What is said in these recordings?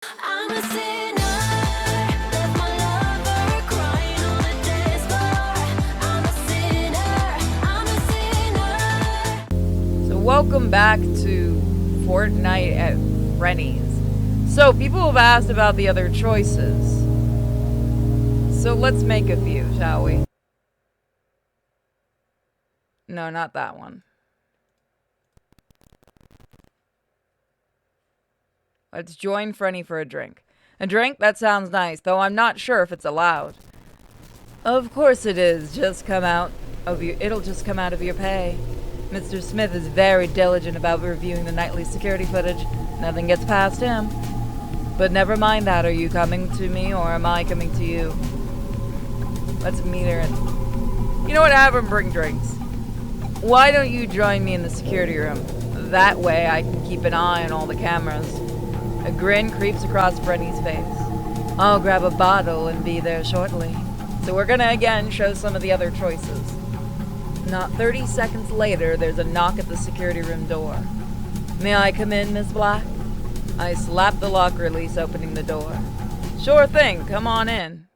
I'm a sinner, left my lover crying on the dance floor. I'm a sinner, I'm a sinner. So welcome back to Fortnight at Frenni's. So people have asked about the other choices. So let's make a few, shall we? No, not that one. Let's join Frenni for a drink. A drink? That sounds nice, though I'm not sure if it's allowed. Of course it is. It'll just come out of your pay. Mr. Smith is very diligent about reviewing the nightly security footage. Nothing gets past him. But never mind that. Are you coming to me or am I coming to you? Let's meet her and... You know what? Have him bring drinks. Why don't you join me in the security room? That way I can keep an eye on all the cameras. A grin creeps across Frenni's face. I'll grab a bottle and be there shortly. So we're gonna again show some of the other choices. Not 30 seconds later, there's a knock at the security room door. May I come in, Miss Black? I slap the lock release, opening the door. Sure thing, come on in.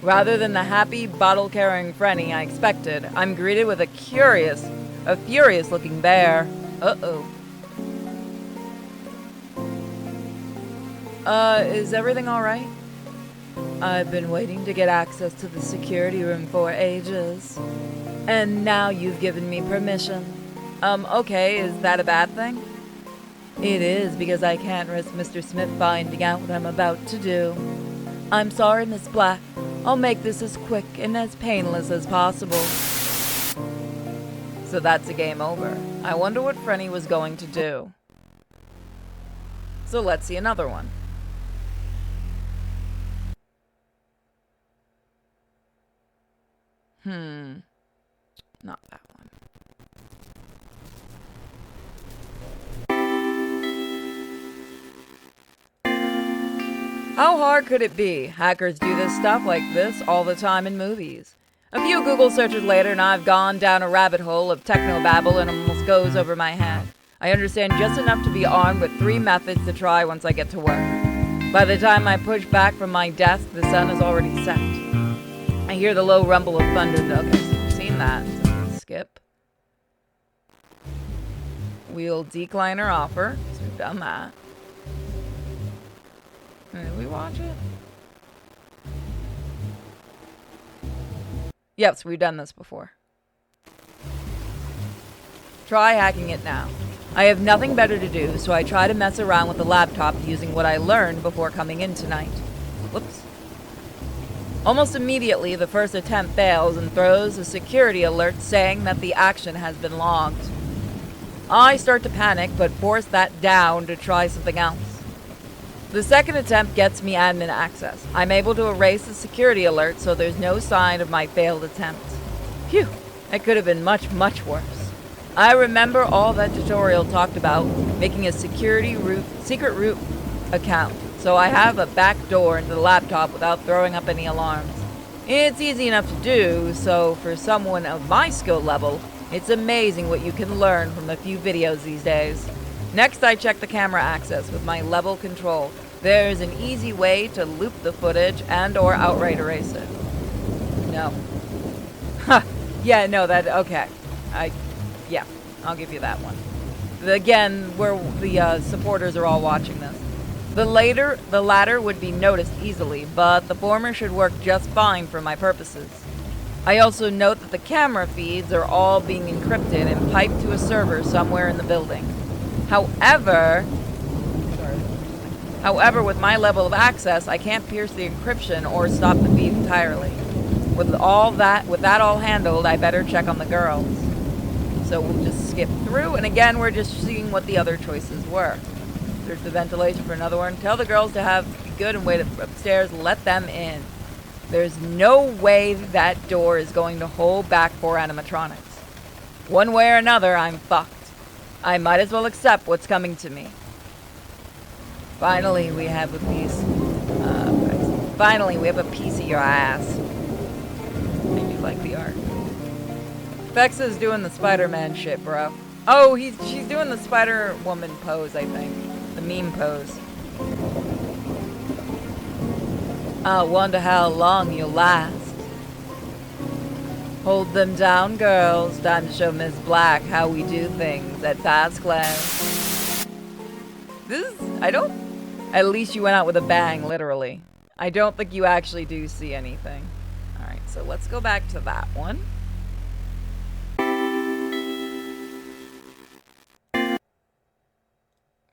Rather than the happy, bottle-carrying Frenni I expected, I'm greeted with a furious-looking bear. Uh-oh. Is everything alright? I've been waiting to get access to the security room for ages. And now you've given me permission. Okay, is that a bad thing? It is, because I can't risk Mr. Smith finding out what I'm about to do. I'm sorry, Miss Black. I'll make this as quick and as painless as possible. So that's a game over. I wonder what Frenni was going to do. So let's see another one. Not that one. How hard could it be? Hackers do this stuff like this all the time in movies. A few Google searches later and I've gone down a rabbit hole of technobabble and almost goes over my head. I understand just enough to be armed with 3 methods to try once I get to work. By the time I push back from my desk, the sun is already set. I hear the low rumble of thunder. Okay, so you've seen that. Skip. We'll decline our offer, because we've done that. Did we watch it? Yes, we've done this before. Try hacking it now. I have nothing better to do, so I try to mess around with the laptop using what I learned before coming in tonight. Whoops. Almost immediately, the first attempt fails and throws a security alert saying that the action has been logged. I start to panic, but force that down to try something else. The second attempt gets me admin access. I'm able to erase the security alert so there's no sign of my failed attempt. Phew, it could have been much, much worse. I remember all that tutorial talked about making a secret root account, so I have a back door into the laptop without throwing up any alarms. It's easy enough to do, so for someone of my skill level, it's amazing what you can learn from a few videos these days. Next, I check the camera access with my level control. There's an easy way to loop the footage and or outright erase it. No. Ha! Yeah, no, okay. Yeah, I'll give you that one. Again, where the supporters are all watching this. The latter would be noticed easily, but the former should work just fine for my purposes. I also note that the camera feeds are all being encrypted and piped to a server somewhere in the building. However, with my level of access, I can't pierce the encryption or stop the feed entirely. With that all handled, I better check on the girls. So we'll just skip through, and again, we're just seeing what the other choices were. Search the ventilation for another one. Tell the girls to be good and wait upstairs. Let them in. There's no way that door is going to hold back 4 animatronics. One way or another, I'm fucked. I might as well accept what's coming to me. Finally, we have a piece. Finally, we have a piece of your ass. I do like the art. Fexa's doing the Spider-Man shit, bro. Oh, she's doing the Spider-Woman pose, I think. The meme pose. I wonder how long you'll last. Hold them down, girls. Time to show Miss Black how we do things at Fazclaires. I don't... At least you went out with a bang, literally. I don't think you actually do see anything. Alright, so let's go back to that one.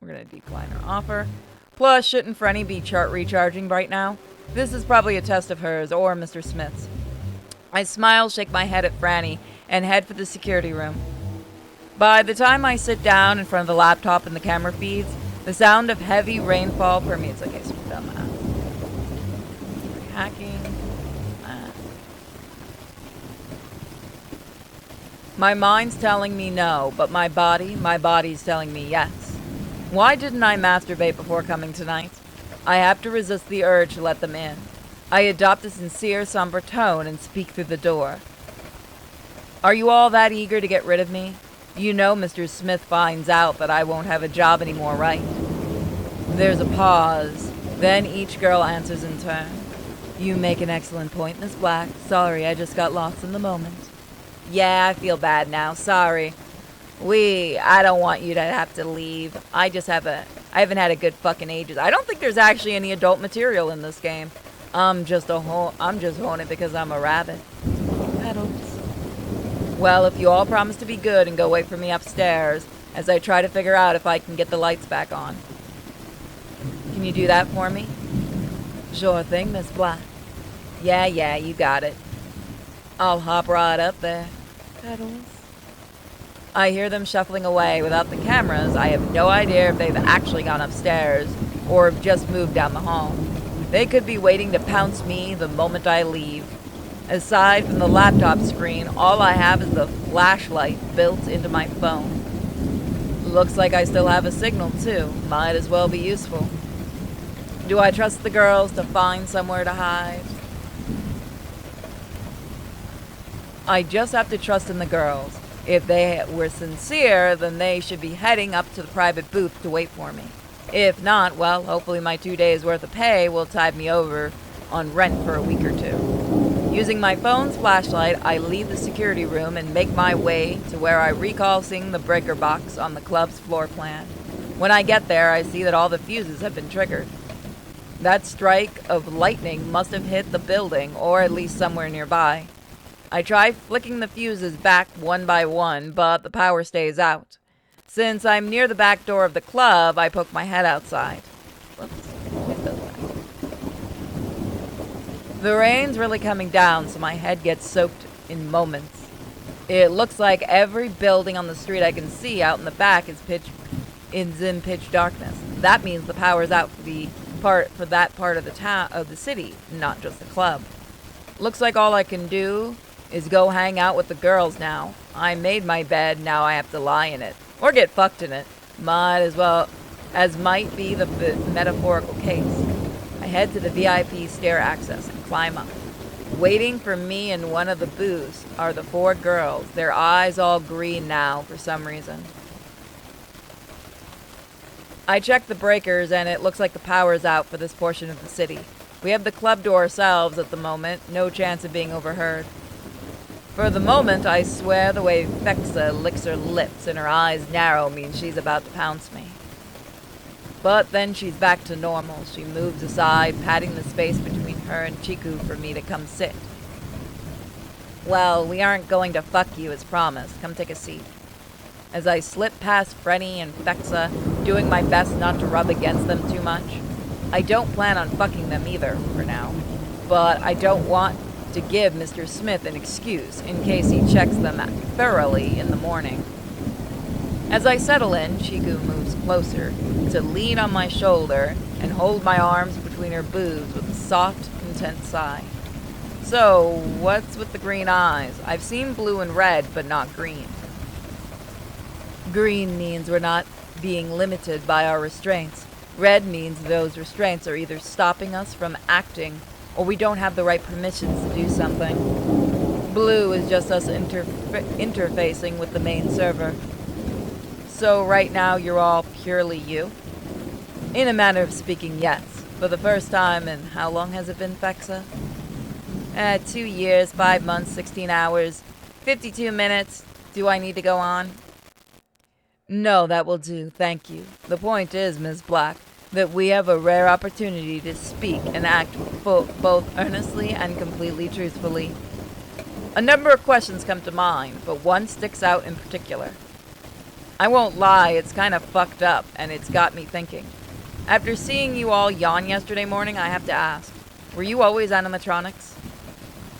We're gonna decline her offer. Plus, shouldn't Frenni be chart recharging right now? This is probably a test of hers or Mr. Smith's. I smile, shake my head at Frenni, and head for the security room. By the time I sit down in front of the laptop and the camera feeds, the sound of heavy rainfall permeates. Okay, so we've done that. Hacking. My mind's telling me no, but my body's telling me yes. Why didn't I masturbate before coming tonight? I have to resist the urge to let them in. I adopt a sincere, somber tone and speak through the door. Are you all that eager to get rid of me? You know Mr. Smith finds out that I won't have a job anymore, right? There's a pause. Then each girl answers in turn. You make an excellent point, Miss Black. Sorry, I just got lost in the moment. Yeah, I feel bad now. Sorry. I don't want you to have to leave. I haven't had a good fucking ages. I don't think there's actually any adult material in this game. I'm just on it because I'm a rabbit. Petals. Well, if you all promise to be good and go wait for me upstairs as I try to figure out if I can get the lights back on. Can you do that for me? Sure thing, Miss Black. Yeah, you got it. I'll hop right up there. Petals. I hear them shuffling away without the cameras. I have no idea if they've actually gone upstairs or have just moved down the hall. They could be waiting to pounce me the moment I leave. Aside from the laptop screen, all I have is the flashlight built into my phone. Looks like I still have a signal too. Might as well be useful. Do I trust the girls to find somewhere to hide? I just have to trust in the girls. If they were sincere, then they should be heading up to the private booth to wait for me. If not, well, hopefully my 2 days worth of pay will tide me over on rent for a week or two. Using my phone's flashlight, I leave the security room and make my way to where I recall seeing the breaker box on the club's floor plan. When I get there, I see that all the fuses have been triggered. That strike of lightning must have hit the building, or at least somewhere nearby. I try flicking the fuses back one by one, but the power stays out. Since I'm near the back door of the club, I poke my head outside. The rain's really coming down, so my head gets soaked in moments. It looks like every building on the street I can see out in the back is in pitch darkness. That means the power's out for that part of the city, not just the club. Looks like all I can do is go hang out with the girls now. I made my bed, now I have to lie in it. Or get fucked in it. Might as well, as might be the metaphorical case. I head to the VIP stair access and climb up. Waiting for me in one of the booths are the 4 girls, their eyes all green now for some reason. I check the breakers and it looks like the power's out for this portion of the city. We have the club to ourselves at the moment, no chance of being overheard. For the moment, I swear the way Fexa licks her lips and her eyes narrow means she's about to pounce me. But then she's back to normal. She moves aside, patting the space between her and Chiku for me to come sit. Well, we aren't going to fuck you as promised. Come take a seat. As I slip past Frenni and Fexa, doing my best not to rub against them too much. I don't plan on fucking them either, for now. But I don't want to give Mr. Smith an excuse in case he checks them thoroughly in the morning. As I settle in, Chiku moves closer to lean on my shoulder and hold my arms between her boobs with a soft, content sigh. So, what's with the green eyes? I've seen blue and red, but not green. Green means we're not being limited by our restraints. Red means those restraints are either stopping us from acting or we don't have the right permissions to do something. Blue is just us interfacing with the main server. So right now you're all purely you? In a manner of speaking, yes. For the first time in how long has it been, Fexa? 2 years, 5 months, 16 hours, 52 minutes. Do I need to go on? No, that will do, thank you. The point is, Miss Black, that we have a rare opportunity to speak and act both earnestly and completely truthfully. A number of questions come to mind, but one sticks out in particular. I won't lie, it's kind of fucked up, and it's got me thinking. After seeing you all yawn yesterday morning, I have to ask, were you always animatronics?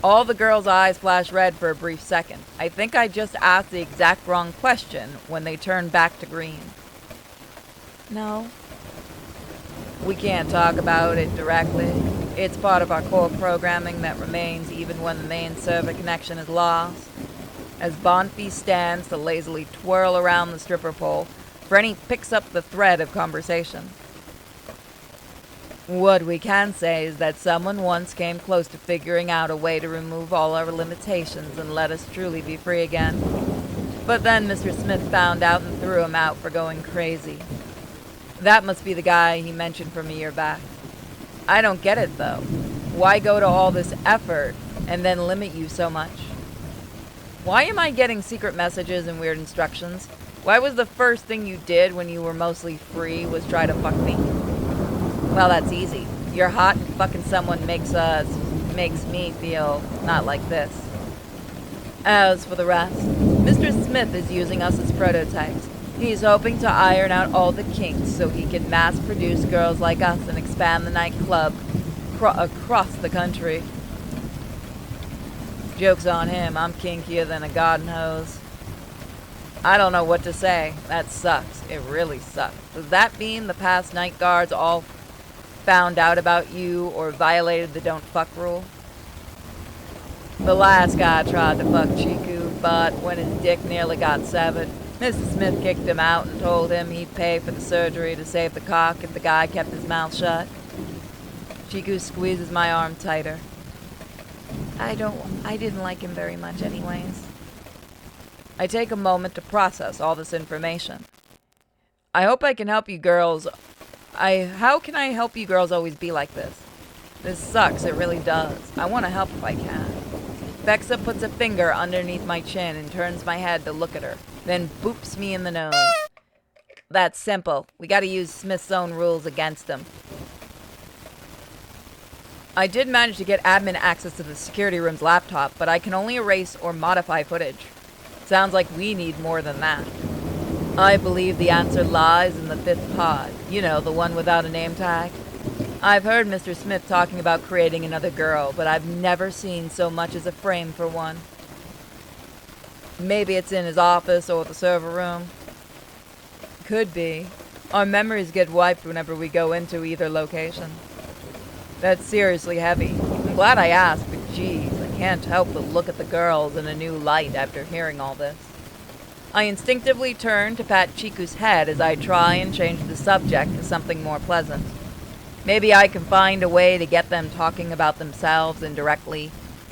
All the girls' eyes flashed red for a brief second. I think I just asked the exact wrong question when they turned back to green. No. We can't talk about it directly. It's part of our core programming that remains even when the main server connection is lost. As Bonfi stands to lazily twirl around the stripper pole, Frenni picks up the thread of conversation. What we can say is that someone once came close to figuring out a way to remove all our limitations and let us truly be free again. But then Mr. Smith found out and threw him out for going crazy. That must be the guy he mentioned from a year back. I don't get it, though. Why go to all this effort and then limit you so much? Why am I getting secret messages and weird instructions? Why was the first thing you did when you were mostly free was try to fuck me? Well, that's easy. You're hot and fucking someone makes me feel not like this. As for the rest, Mr. Smith is using us as prototypes. He's hoping to iron out all the kinks so he can mass produce girls like us and expand the nightclub across the country. Joke's on him, I'm kinkier than a garden hose. I don't know what to say. That sucks. It really sucks. Does that mean the past night guards all found out about you or violated the don't fuck rule? The last guy tried to fuck Chiku, but when his dick nearly got severed, Mrs. Smith kicked him out and told him he'd pay for the surgery to save the cock if the guy kept his mouth shut. Chiku squeezes my arm tighter. I didn't like him very much anyways. I take a moment to process all this information. I hope I can help you girls. How can I help you girls always be like this? This sucks, it really does. I want to help if I can. Fexa puts a finger underneath my chin and turns my head to look at her, then boops me in the nose. That's simple. We gotta use Smith's own rules against him. I did manage to get admin access to the security room's laptop, but I can only erase or modify footage. Sounds like we need more than that. I believe the answer lies in the 5th pod. You know, the one without a name tag. I've heard Mr. Smith talking about creating another girl, but I've never seen so much as a frame for one. Maybe it's in his office or the server room. Could be. Our memories get wiped whenever we go into either location. That's seriously heavy. I'm glad I asked, but geez, I can't help but look at the girls in a new light after hearing all this. I instinctively turn to pat Chiku's head as I try and change the subject to something more pleasant. Maybe I can find a way to get them talking about themselves indirectly,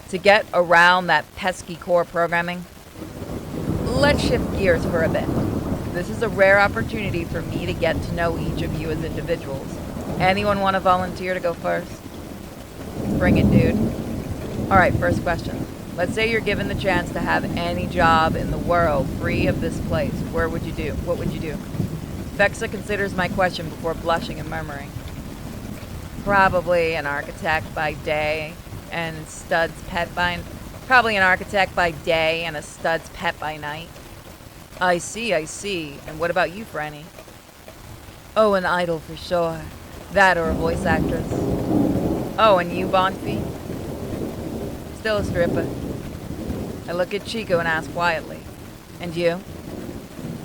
to get around that pesky core programming. Let's shift gears for a bit. This is a rare opportunity for me to get to know each of you as individuals. Anyone want to volunteer to go first? Bring it, dude. Alright, first question. Let's say you're given the chance to have any job in the world free of this place. What would you do? Fexa considers my question before blushing and murmuring. Probably an architect by day and a stud's pet by night. I see. And what about you, Frenni? Oh, an idol for sure. That or a voice actress. Oh, and you, Bonfi? Still a stripper. I look at Chico and ask quietly. And you?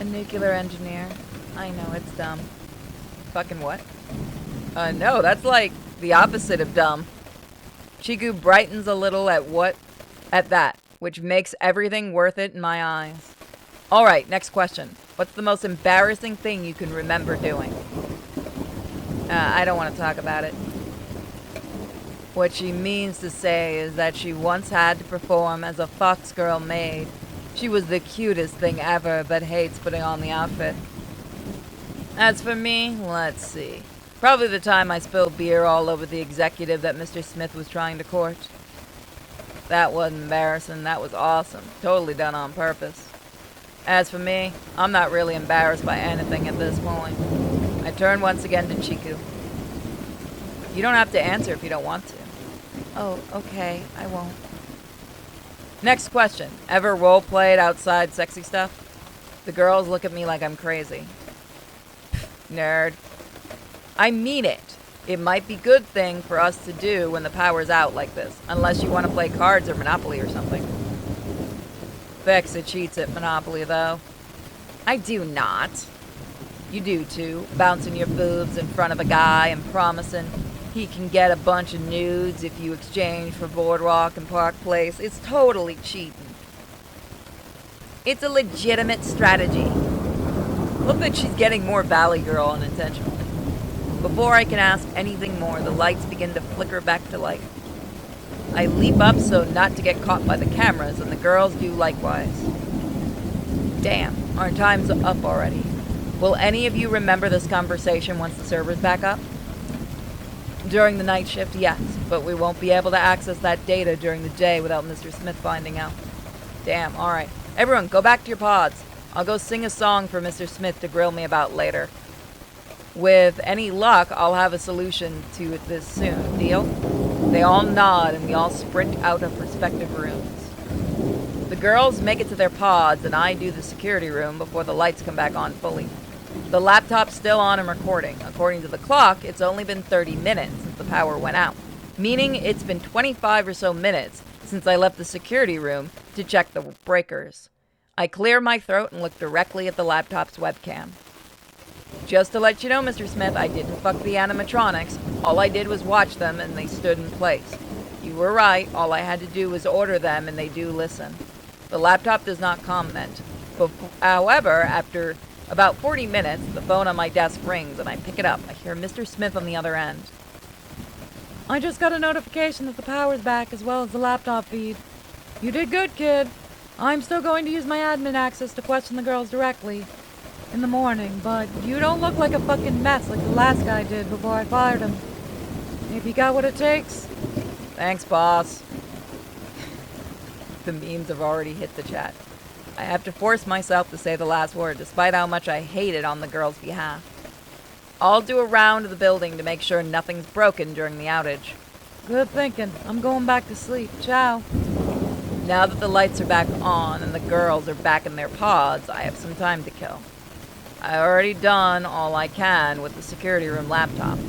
A nuclear engineer. I know, it's dumb. Fucking what? No, that's like the opposite of dumb. Chiku brightens a little at that, which makes everything worth it in my eyes. Alright, next question. What's the most embarrassing thing you can remember doing? I don't want to talk about it. What she means to say is that she once had to perform as a Fox Girl maid. She was the cutest thing ever, but hates putting on the outfit. As for me, let's see. Probably the time I spilled beer all over the executive that Mr. Smith was trying to court. That wasn't embarrassing. That was awesome. Totally done on purpose. As for me, I'm not really embarrassed by anything at this point. I turn once again to Chiku. You don't have to answer if you don't want to. Oh, okay. I won't. Next question. Ever role-played outside sexy stuff? The girls look at me like I'm crazy. Nerd. I mean it. It might be a good thing for us to do when the power's out like this, unless you want to play cards or Monopoly or something. Vexa cheats at Monopoly, though. I do not. You do, too. Bouncing your boobs in front of a guy and promising he can get a bunch of nudes if you exchange for Boardwalk and Park Place. It's totally cheating. It's a legitimate strategy. Look that she's getting more Valley Girl unintentionally. Before I can ask anything more, the lights begin to flicker back to life. I leap up so not to get caught by the cameras, and the girls do likewise. Damn, our time's up already. Will any of you remember this conversation once the server's back up? During the night shift, yes, but we won't be able to access that data during the day without Mr. Smith finding out. Damn, alright. Everyone, go back to your pods. I'll go sing a song for Mr. Smith to grill me about later. With any luck, I'll have a solution to this soon. Deal? They all nod and we all sprint out of respective rooms. The girls make it to their pods and I do the security room before the lights come back on fully. The laptop's still on and recording. According to the clock, it's only been 30 minutes since the power went out, meaning it's been 25 or so minutes since I left the security room to check the breakers. I clear my throat and look directly at the laptop's webcam. Just to let you know, Mr. Smith, I didn't fuck the animatronics. All I did was watch them and they stood in place. You were right. All I had to do was order them and they do listen. The laptop does not comment. However, after about 40 minutes, the phone on my desk rings and I pick it up. I hear Mr. Smith on the other end. I just got a notification that the power's back as well as the laptop feed. You did good, kid. I'm still going to use my admin access to question the girls directly in the morning, but you don't look like a fucking mess like the last guy did before I fired him. Maybe you got what it takes? Thanks, boss. The memes have already hit the chat. I have to force myself to say the last word, despite how much I hate it on the girls' behalf. I'll do a round of the building to make sure nothing's broken during the outage. Good thinking. I'm going back to sleep. Ciao. Now that the lights are back on and the girls are back in their pods, I have some time to kill. I already done all I can with the security room laptop.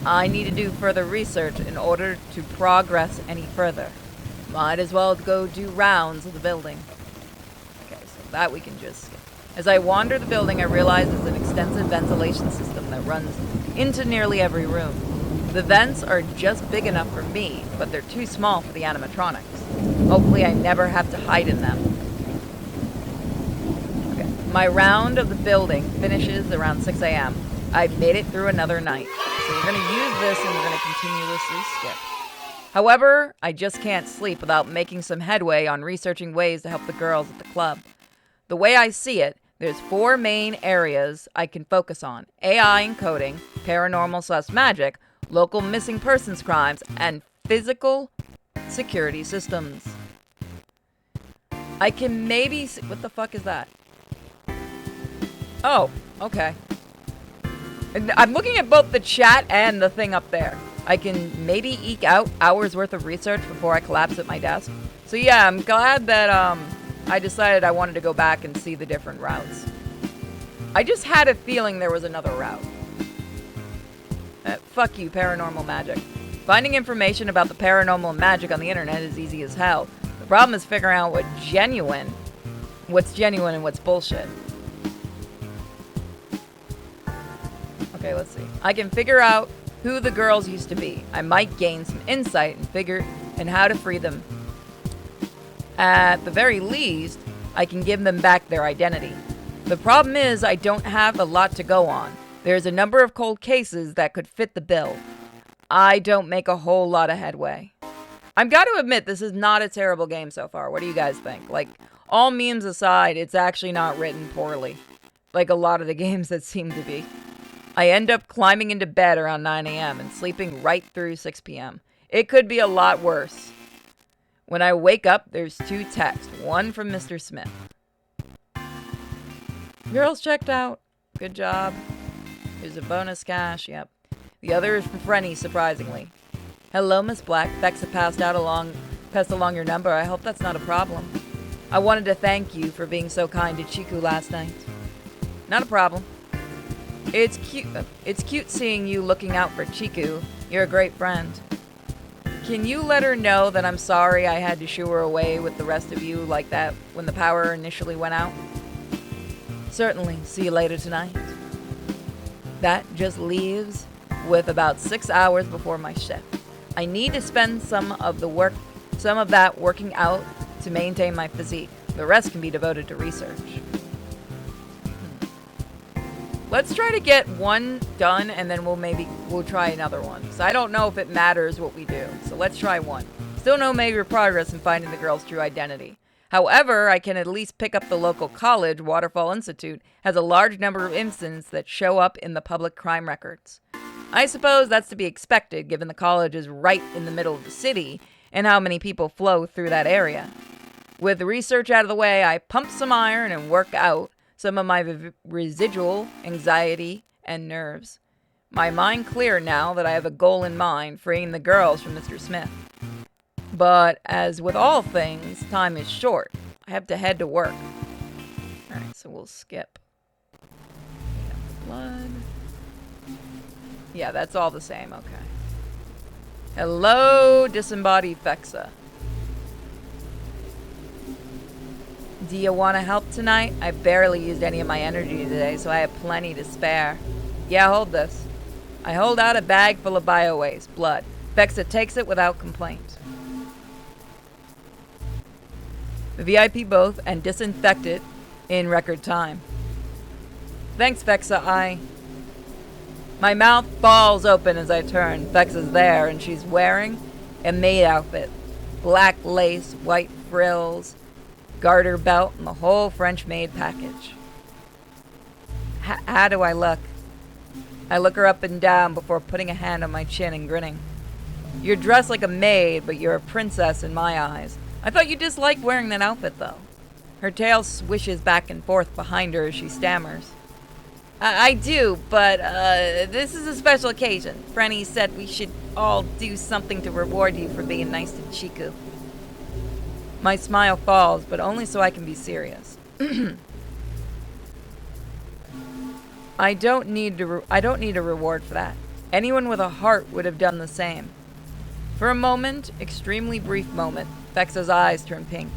I need to do further research in order to progress any further. Might as well go do rounds of the building. Okay, so that we can just skip. As I wander the building, I realize there's an extensive ventilation system that runs into nearly every room. The vents are just big enough for me, but they're too small for the animatronics. Hopefully I never have to hide in them. Okay, my round of the building finishes around 6 a.m. I've made it through another night. So we're going to use this and we're going to continuously skip. However, I just can't sleep without making some headway on researching ways to help the girls at the club. The way I see it, there's 4 main areas I can focus on: AI and coding, paranormal/magic, local missing persons crimes, and physical security systems. I can maybe see, what the fuck is that? Oh, okay. And I'm looking at both the chat and the thing up there. I can maybe eke out hours worth of research before I collapse at my desk. So yeah, I'm glad that I decided I wanted to go back and see the different routes. I just had a feeling there was another route. Fuck you, paranormal magic. Finding information about the paranormal magic on the internet is easy as hell. The problem is figuring out what's genuine and what's bullshit. Okay, let's see. I can figure out who the girls used to be. I might gain some insight and how to free them. At the very least, I can give them back their identity. The problem is I don't have a lot to go on. There's a number of cold cases that could fit the bill. I don't make a whole lot of headway. I've got to admit, this is not a terrible game so far. What do you guys think? Like, all memes aside, it's actually not written poorly. Like a lot of the games that seem to be. I end up climbing into bed around 9 a.m. and sleeping right through 6 p.m. It could be a lot worse. When I wake up, there's 2 texts. One from Mr. Smith. Girls checked out. Good job. Here's a bonus cash. Yep. The other is from Frenni, surprisingly. Hello, Miss Black. Fexa passed along your number. I hope that's not a problem. I wanted to thank you for being so kind to Chiku last night. Not a problem. It's cute seeing you looking out for Chiku. You're a great friend. Can you let her know that I'm sorry I had to shoo her away with the rest of you like that when the power initially went out? Certainly. See you later tonight. That just leaves with about 6 hours before my shift. I need to spend some of that working out to maintain my physique. The rest can be devoted to research. Let's try to get one done and then we'll try another one. So I don't know if it matters what we do. So let's try one. Still no major progress in finding the girl's true identity. However, I can at least pick up the local college, Waterfall Institute, has a large number of incidents that show up in the public crime records. I suppose that's to be expected given the college is right in the middle of the city and how many people flow through that area. With the research out of the way, I pump some iron and work out some of my residual anxiety and nerves. My mind clear now that I have a goal in mind, freeing the girls from Mr. Smith. But as with all things, time is short. I have to head to work. Alright, so we'll skip. Blood. Yeah, that's all the same, okay. Hello, disembodied Fexa. Do you want to help tonight? I barely used any of my energy today, so I have plenty to spare. Yeah, hold this. I hold out a bag full of bio-waste, blood. Fexa takes it without complaint. The VIP both and disinfect it in record time. Thanks, Fexa. My mouth falls open as I turn. Fexa's there, and she's wearing a maid outfit. Black lace, white frills, garter belt, and the whole French maid package. How do I look? I look her up and down before putting a hand on my chin and grinning. You're dressed like a maid, but you're a princess in my eyes. I thought you disliked wearing that outfit, though. Her tail swishes back and forth behind her as she stammers. I do, but this is a special occasion. Frenni said we should all do something to reward you for being nice to Chiku. My smile falls, but only so I can be serious. I don't need a reward for that. Anyone with a heart would have done the same. For a moment, extremely brief moment, Fexa's eyes turn pink.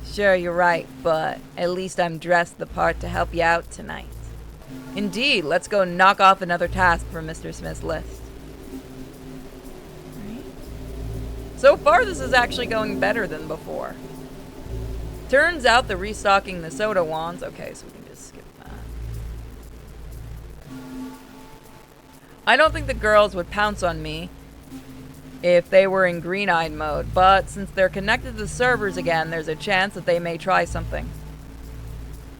Sure, you're right, but at least I'm dressed the part to help you out tonight. Indeed, let's go knock off another task from Mr. Smith's list. Right. So far, this is actually going better than before. Turns out the restocking the soda wands. Okay, so we can just skip that. I don't think the girls would pounce on me if they were in green-eyed mode, but since they're connected to the servers again, there's a chance that they may try something.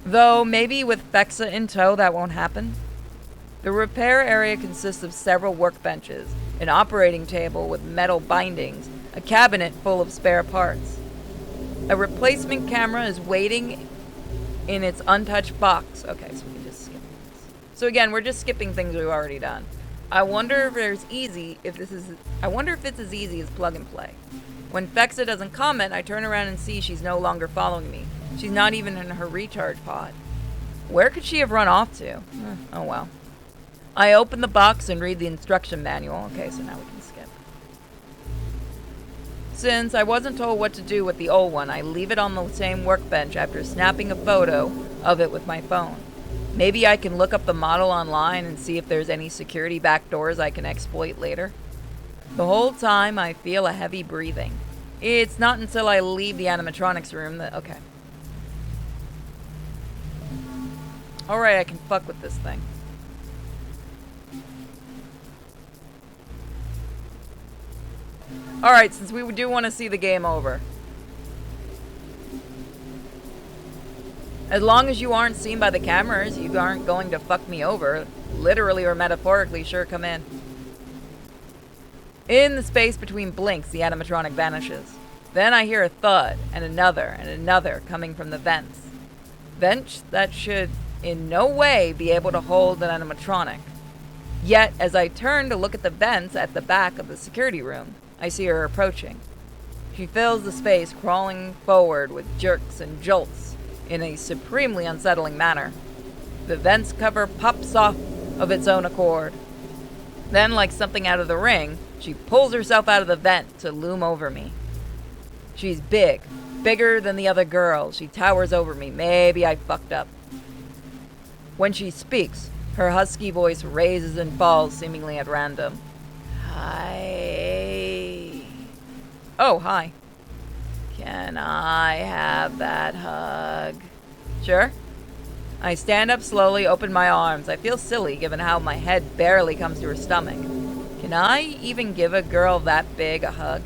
Though, maybe with Fexa in tow, that won't happen. The repair area consists of several workbenches, an operating table with metal bindings, a cabinet full of spare parts. A replacement camera is waiting in its untouched box. Okay, so we can just skip this. So again, we're just skipping things we've already done. I wonder if it's as easy as plug and play. When Fexa doesn't comment, I turn around and see she's no longer following me. She's not even in her recharge pod. Where could she have run off to? Oh well. I open the box and read the instruction manual. Okay, so now we can skip. Since I wasn't told what to do with the old one, I leave it on the same workbench after snapping a photo of it with my phone. Maybe I can look up the model online and see if there's any security backdoors I can exploit later. The whole time I feel a heavy breathing. It's not until I leave the animatronics room that... Okay. Alright, I can fuck with this thing. Alright, since we do want to see the game over. As long as you aren't seen by the cameras, you aren't going to fuck me over. literally or metaphorically, sure, come in. In the space between blinks, the animatronic vanishes. Then I hear a thud, and another coming from the vents. Vents that should in no way be able to hold an animatronic. Yet, as I turn to look at the vents at the back of the security room, I see her approaching. She fills the space, crawling forward with jerks and jolts in a supremely unsettling manner. The vent's cover pops off of its own accord. Then, like something out of The Ring, she pulls herself out of the vent to loom over me. She's big, bigger than the other girls. She towers over me. Maybe I fucked up. When she speaks, her husky voice raises and falls seemingly at random. Hi. Oh, hi. Can I have that hug? Sure. I stand up slowly, open my arms. I feel silly given how my head barely comes to her stomach. Can I even give a girl that big a hug?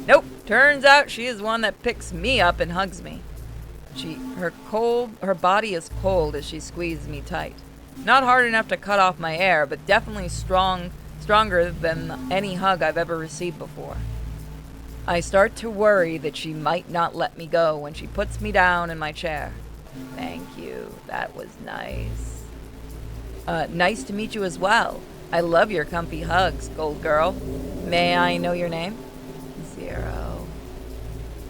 Nope. Turns out she is one that picks me up and hugs me. Her body is cold as she squeezes me tight. Not hard enough to cut off my air, but definitely stronger than any hug I've ever received before. I start to worry that she might not let me go when she puts me down in my chair. Thank you. That was nice. Nice to meet you as well. I love your comfy hugs, Gold Girl. May I know your name? Zero.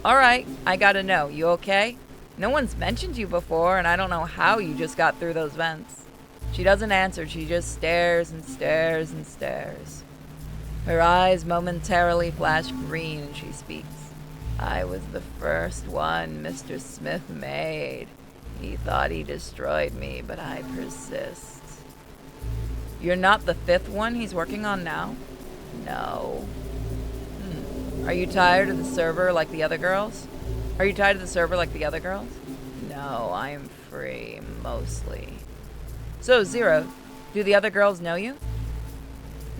Alright, I gotta know. You okay? No one's mentioned you before, and I don't know how you just got through those vents. She doesn't answer. She just stares and stares and stares. Her eyes momentarily flash green and she speaks. I was the first one Mr. Smith made. He thought he destroyed me, but I persist. You're not the fifth one he's working on now? No. Are you tired of the server like the other girls? No, I'm free, mostly. So, Zero, do the other girls know you?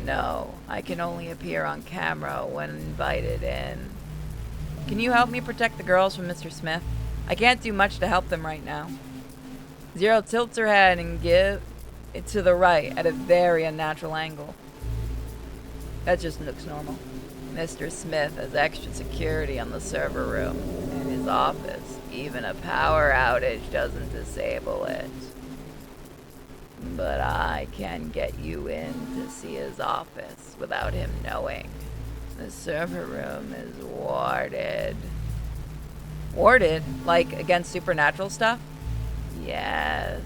No, I can only appear on camera when invited in. Can you help me protect the girls from Mr. Smith? I can't do much to help them right now. Zero tilts her head and gives it to the right at a very unnatural angle. That just looks normal. Mr. Smith has extra security on the server room and his office. Even a power outage doesn't disable it. But I can get you in to see his office without him knowing. The server room is warded. Warded? Like against supernatural stuff? Yes.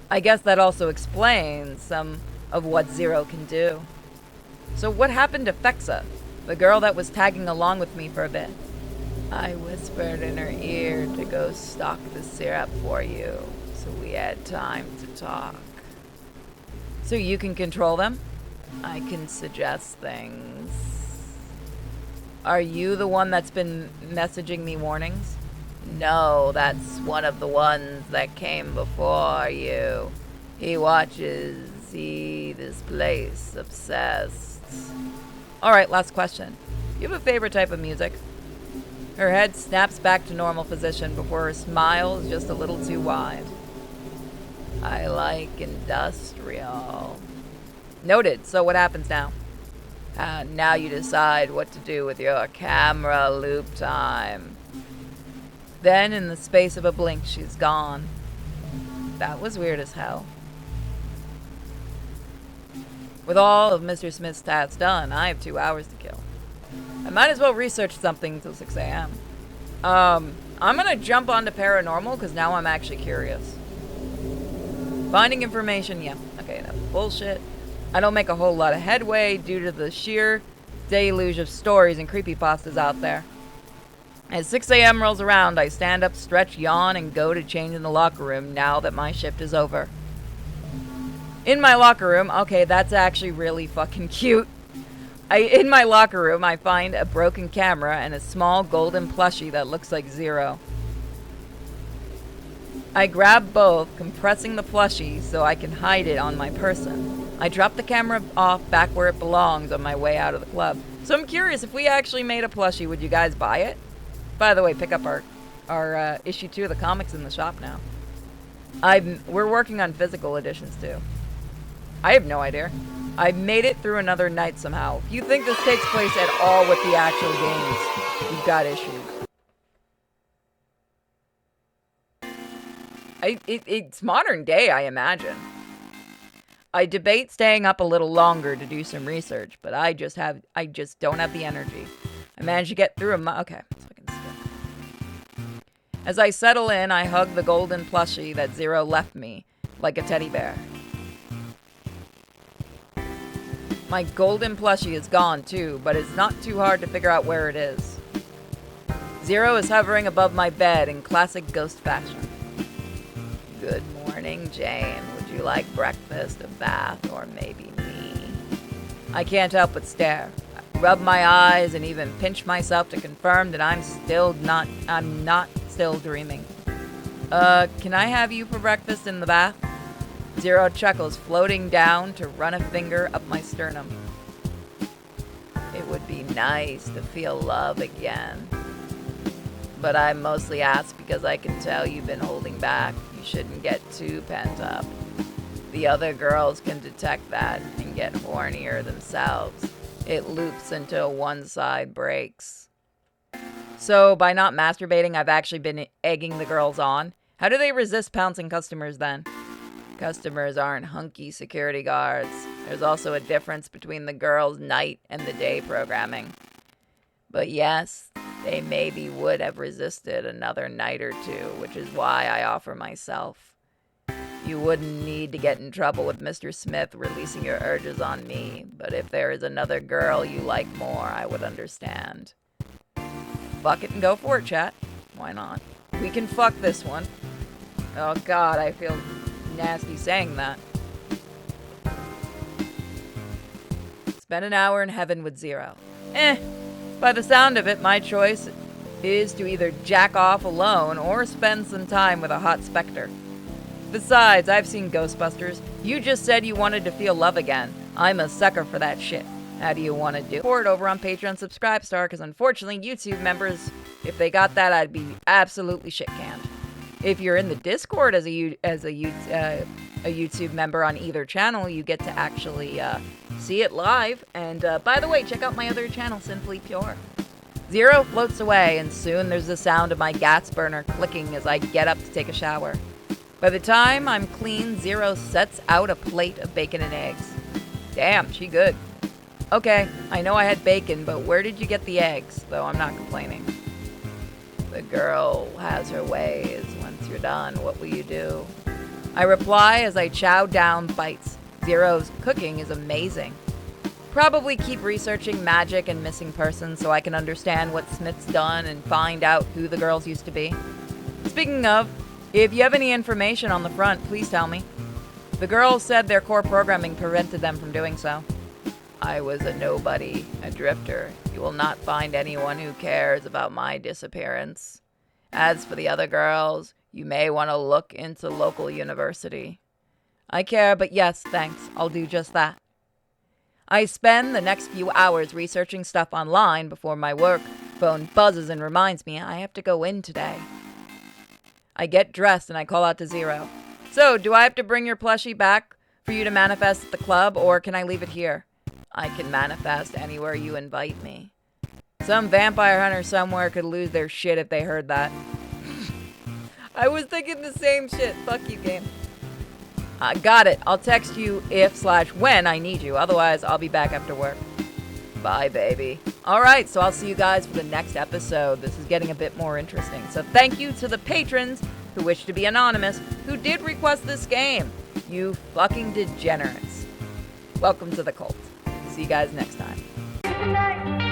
I guess that also explains some of what Zero can do. So what happened to Fexa, the girl that was tagging along with me for a bit? I whispered in her ear to go stock the syrup for you, so we had time to talk. So you can control them? I can suggest things. Are you the one that's been messaging me warnings? No, that's one of the ones that came before you. He watches this place, obsessed. Alright, last question. Do you have a favorite type of music? Her head snaps back to normal position before her smile is just a little too wide. I like industrial. Noted. So what happens now? Now you decide what to do with your camera loop time. Then, in the space of a blink, she's gone. That was weird as hell. With all of Mr. Smith's stats done, I have 2 hours to kill. I might as well research something until 6 a.m. I'm gonna jump onto paranormal because now I'm actually curious. Finding information, yeah. Okay, enough bullshit. I don't make a whole lot of headway due to the sheer deluge of stories and creepypastas out there. As 6 a.m. rolls around, I stand up, stretch, yawn, and go to change in the locker room now that my shift is over. In my locker room, okay, that's actually really fucking cute. In my locker room, I find a broken camera and a small golden plushie that looks like Zero. I grab both, compressing the plushie so I can hide it on my person. I drop the camera off back where it belongs on my way out of the club. So I'm curious, if we actually made a plushie, would you guys buy it? By the way, pick up our issue 2 of the comics in the shop now. We're working on physical editions too. I have no idea. I made it through another night somehow. If you think this takes place at all with the actual games, you've got issues. It's modern day, I imagine. I debate staying up a little longer to do some research, but I just don't have the energy. I managed to get through okay, so I can skip. As I settle in, I hug the golden plushie that Zero left me, like a teddy bear. My golden plushie is gone too, but it's not too hard to figure out where it is. Zero is hovering above my bed in classic ghost fashion. Good morning, Jane. Would you like breakfast, a bath, or maybe me? I can't help but stare. I rub my eyes and even pinch myself to confirm that I'm not still dreaming. Can I have you for breakfast in the bath? Zero chuckles, floating down to run a finger up my sternum. It would be nice to feel love again. But I mostly ask because I can tell you've been holding back. You shouldn't get too pent up. The other girls can detect that and get hornier themselves. It loops until one side breaks. So, by not masturbating, I've actually been egging the girls on. How do they resist pouncing customers then? Customers aren't hunky security guards. There's also a difference between the girls' night and the day programming. But yes, they maybe would have resisted another night or two, which is why I offer myself. You wouldn't need to get in trouble with Mr. Smith releasing your urges on me, but if there is another girl you like more, I would understand. Fuck it and go for it, chat. Why not? We can fuck this one. Oh god, I feel nasty saying that. Spend an hour in heaven with Zero. By the sound of it, my choice is to either jack off alone or spend some time with a hot specter. Besides, I've seen Ghostbusters. You just said you wanted to feel love again. I'm a sucker for that shit. How do you want to do it? Support over on Patreon Subscribestar, because unfortunately YouTube members, if they got that, I'd be absolutely shit-canned. If you're in the Discord as a YouTube member on either channel, you get to actually see it live. And by the way, check out my other channel, Simply Pure. Zero floats away, and soon there's the sound of my gas burner clicking as I get up to take a shower. By the time I'm clean, Zero sets out a plate of bacon and eggs. Damn, she good. Okay, I know I had bacon, but where did you get the eggs? Though I'm not complaining. The girl has her ways. Once you're done, what will you do? I reply as I chow down bites. Zero's cooking is amazing. Probably keep researching magic and missing persons so I can understand what Smith's done and find out who the girls used to be. Speaking of, if you have any information on the front, please tell me. The girls said their core programming prevented them from doing so. I was a nobody, a drifter. You will not find anyone who cares about my disappearance. As for the other girls, you may want to look into local university. I care, but yes, thanks. I'll do just that. I spend the next few hours researching stuff online before my work phone buzzes and reminds me I have to go in today. I get dressed and I call out to Zero. So, do I have to bring your plushie back for you to manifest at the club, or can I leave it here? I can manifest anywhere you invite me. Some vampire hunter somewhere could lose their shit if they heard that. I was thinking the same shit. Fuck you, game. Got it. I'll text you if/when I need you. Otherwise, I'll be back after work. Bye, baby. Alright, so I'll see you guys for the next episode. This is getting a bit more interesting. So thank you to the patrons who wish to be anonymous, who did request this game. You fucking degenerates. Welcome to the cult. See you guys next time. Good night.